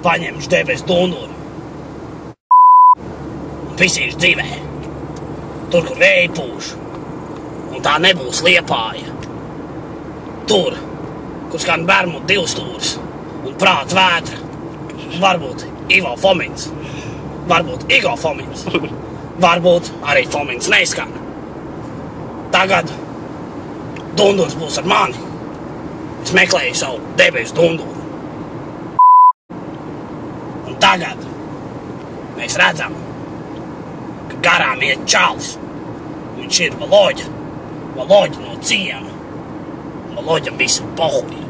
paņemšu debesu dunduru un pisīšu dzīvē. Tur, kur vēji pūš, un tā nebūs Liepāja. Tur, kur skan Bermudu divstūris un prāta vētra. Un varbūt Ivo Fomins. Varbūt Igo Fomins. Varbūt arī Fomins neizskan. Tagad dundurs būs ar mani. Es meklēju savu debesu dunduru. Un tagad mēs redzam, ka garām iet čalis. Viņš ir Valoģa. Valoģa no ciema. Valoģam visi pohuļi.